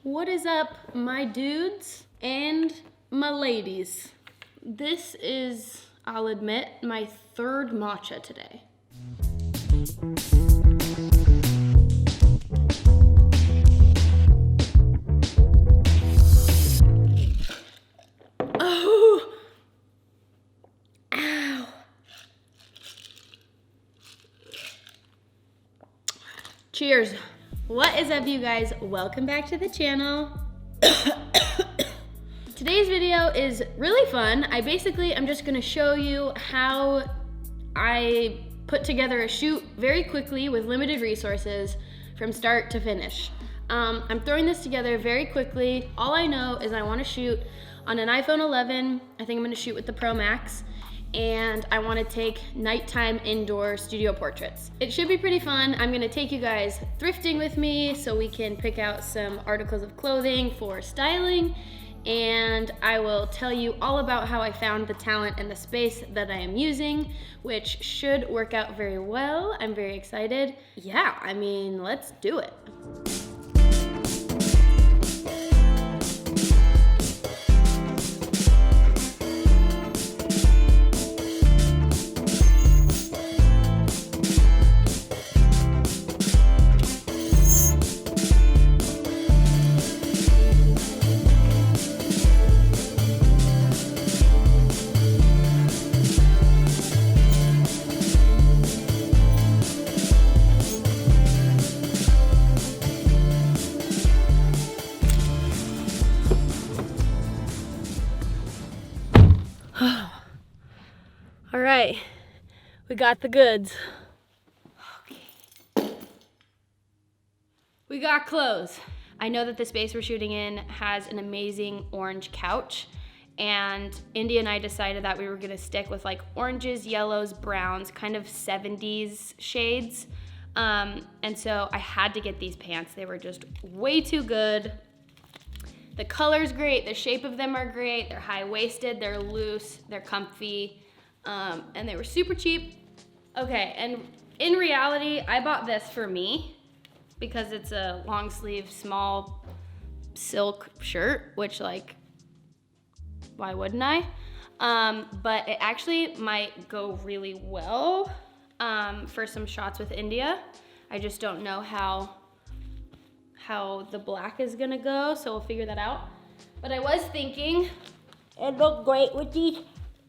What is up, my dudes and my ladies? This is, I'll admit, my third matcha today. Oh! Ow! Cheers. What is up, you guys? Welcome back to the channel. Today's video is really fun. I'm just gonna show you how I put together a shoot very quickly with limited resources from start to finish. I'm throwing this together very quickly. All I know is I wanna shoot on an iPhone 11. I think I'm gonna shoot with the Pro Max. And I wanna take nighttime indoor studio portraits. It should be pretty fun. I'm gonna take you guys thrifting with me so we can pick out some articles of clothing for styling, and I will tell you all about how I found the talent and the space that I am using, which should work out very well. I'm very excited. Yeah, I mean, let's do it. All right, we got the goods. Okay. We got clothes. I know that the space we're shooting in has an amazing orange couch, and India and I decided that we were gonna stick with like oranges, yellows, browns, kind of 70s shades. And so I had to get these pants. They were just way too good. The color's great, the shape of them are great. They're high-waisted, they're loose, they're comfy. And they were super cheap. Okay, and in reality, I bought this for me because it's a long sleeve, small silk shirt, which like, why wouldn't I? But it actually might go really well for some shots with India. I just don't know how the black is gonna go, so we'll figure that out. But I was thinking, it looked great with these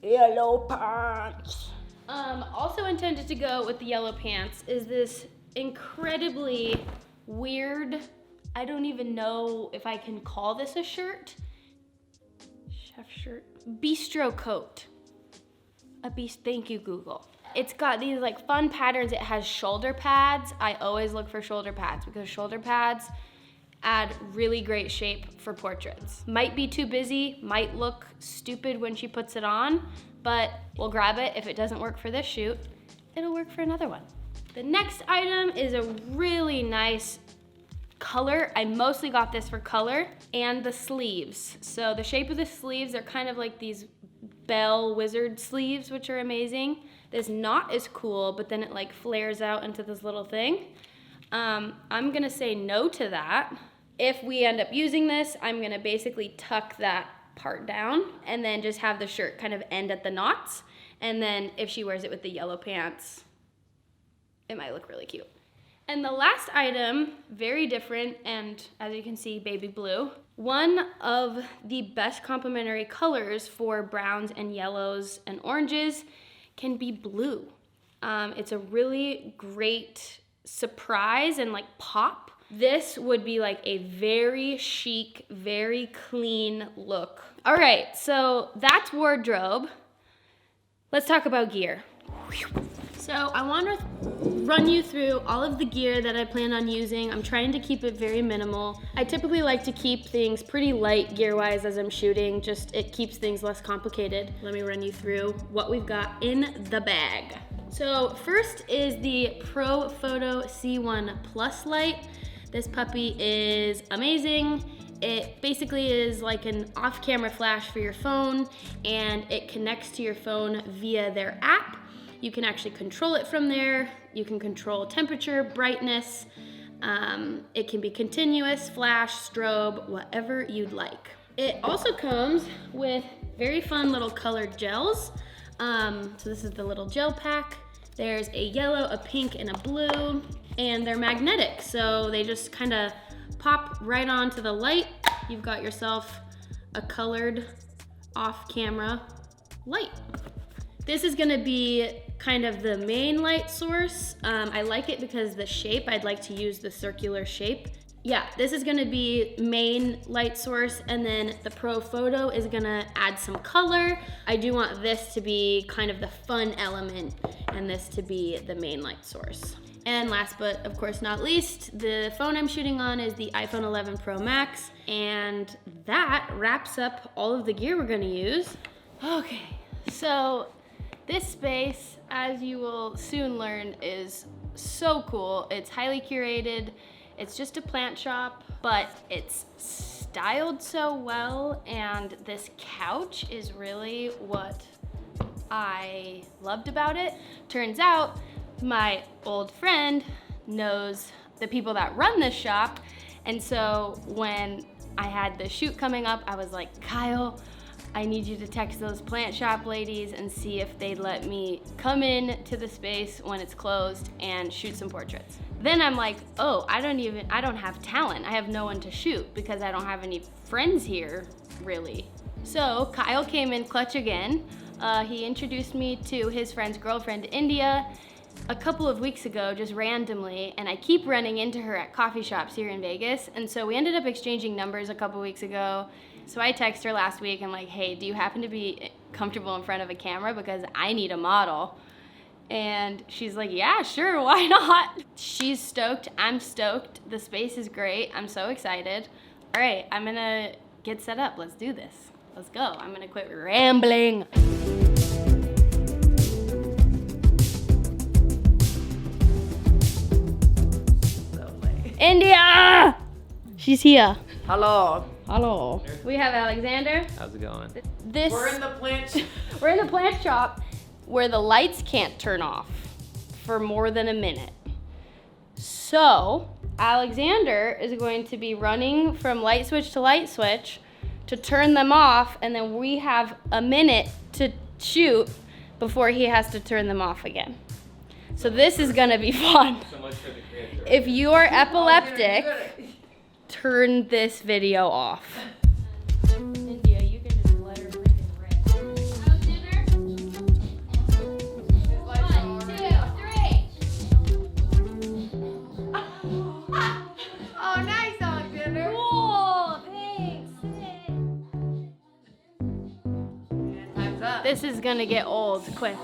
yellow pants. Also intended to go with the yellow pants is this incredibly weird, I don't even know if I can call this a shirt. Chef shirt. Bistro coat. Thank you, Google. It's got these like fun patterns. It has shoulder pads. I always look for shoulder pads because shoulder pads add really great shape for portraits. Might be too busy, might look stupid when she puts it on, but we'll grab it. If it doesn't work for this shoot, it'll work for another one. The next item is a really nice color. I mostly got this for color, and the sleeves. So the shape of the sleeves are kind of like these bell wizard sleeves, which are amazing. This knot is cool, but then it like flares out into this little thing. I'm gonna say no to that. If we end up using this, I'm gonna basically tuck that part down and then just have the shirt kind of end at the knots. And then if she wears it with the yellow pants, it might look really cute. And the last item, very different, and as you can see, baby blue. One of the best complementary colors for browns and yellows and oranges can be blue. It's a really great surprise and like pop. This would be like a very chic, very clean look. All right, so that's wardrobe. Let's talk about gear. So I want to run you through all of the gear that I plan on using. I'm trying to keep it very minimal. I typically like to keep things pretty light gear-wise as I'm shooting, just it keeps things less complicated. Let me run you through what we've got in the bag. So first is the Pro Photo C1 Plus light. This puppy is amazing. It basically is like an off-camera flash for your phone, and it connects to your phone via their app. You can actually control it from there. You can control temperature, brightness, It can be continuous, flash, strobe, whatever you'd like. It also comes with very fun little colored gels. So this is the little gel pack. There's a yellow, a pink, and a blue, and they're magnetic. So they just kind of pop right onto the light. You've got yourself a colored off-camera light. This is gonna be kind of the main light source. I like it because the shape, I'd like to use the circular shape. Yeah, this is gonna be main light source, and then the Pro Photo is gonna add some color. I do want this to be kind of the fun element, and this to be the main light source. And last but of course not least, the phone I'm shooting on is the iPhone 11 Pro Max, and that wraps up all of the gear we're gonna use. Okay, so this space, as you will soon learn, is so cool. It's highly curated. It's just a plant shop, but it's styled so well, and this couch is really what I loved about it. Turns out my old friend knows the people that run this shop, and so when I had the shoot coming up, I was like, Kyle, I need you to text those plant shop ladies and see if they'd let me come in to the space when it's closed and shoot some portraits. Then I'm like, oh, I don't have talent. I have no one to shoot because I don't have any friends here, really. So Kyle came in clutch again. He introduced me to his friend's girlfriend, India, a couple of weeks ago, just randomly, and I keep running into her at coffee shops here in Vegas, and so we ended up exchanging numbers a couple weeks ago. So I texted her last week and like, hey, do you happen to be comfortable in front of a camera because I need a model? And she's like, yeah, sure, why not? She's stoked, I'm stoked, the space is great, I'm so excited. All right, I'm gonna get set up, let's do this. Let's go, I'm gonna quit rambling. India! She's here. Hello. Hello. We have Alexander. How's it going? We're in the plant shop where the lights can't turn off for more than a minute. So Alexander is going to be running from light switch to light switch to turn them off, and then we have a minute to shoot before he has to turn them off again. So this is gonna be fun. So much for the creator. If you are epileptic, turn this video off. India, you can just let her freaking rip. Alexander? 1, 2, 3. Oh, nice, Alexander. Cool, thanks. And time's up. This is gonna get old quick.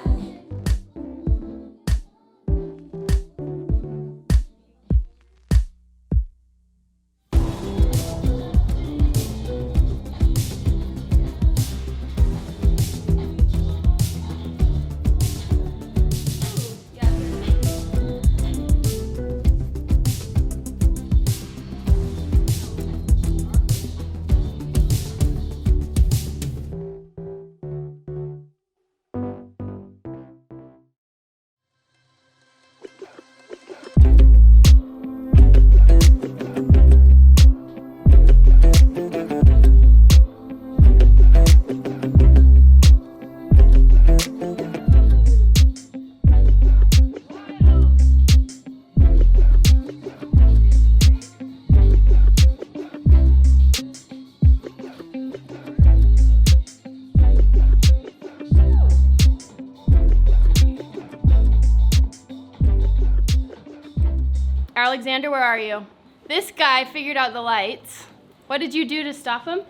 Alexander, where are you? This guy figured out the lights. What did you do to stop him?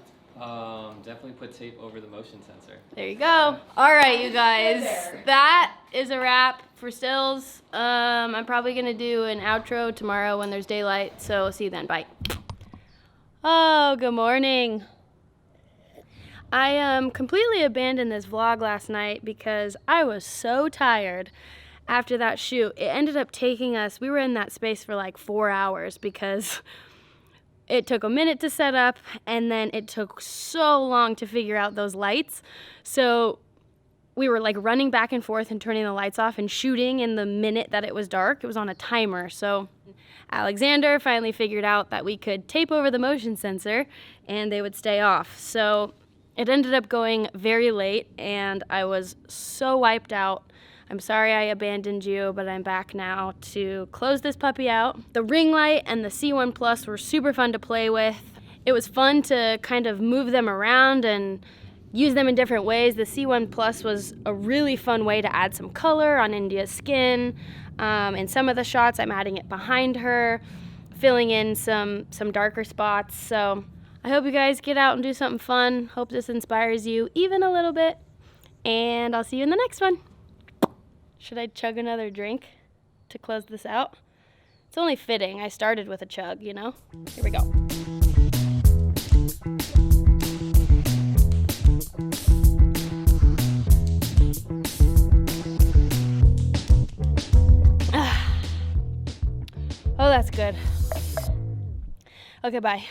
Definitely put tape over the motion sensor. There you go. All right, you guys. That is a wrap for stills. I'm probably gonna do an outro tomorrow when there's daylight, so see you then. Bye. Oh, good morning. I completely abandoned this vlog last night because I was so tired after that shoot. It ended up taking us, we were in that space for like 4 hours because it took a minute to set up and then it took so long to figure out those lights. So we were like running back and forth and turning the lights off and shooting in the minute that it was dark. It was on a timer. So Alexander finally figured out that we could tape over the motion sensor and they would stay off. So it ended up going very late and I was so wiped out. I'm sorry I abandoned you, but I'm back now to close this puppy out. The ring light and the C1 Plus were super fun to play with. It was fun to kind of move them around and use them in different ways. The C1 Plus was a really fun way to add some color on India's skin. In some of the shots, I'm adding it behind her, filling in some darker spots. So I hope you guys get out and do something fun. Hope this inspires you even a little bit. And I'll see you in the next one. Should I chug another drink to close this out? It's only fitting. I started with a chug, you know? Here we go. Oh, that's good. Okay, bye.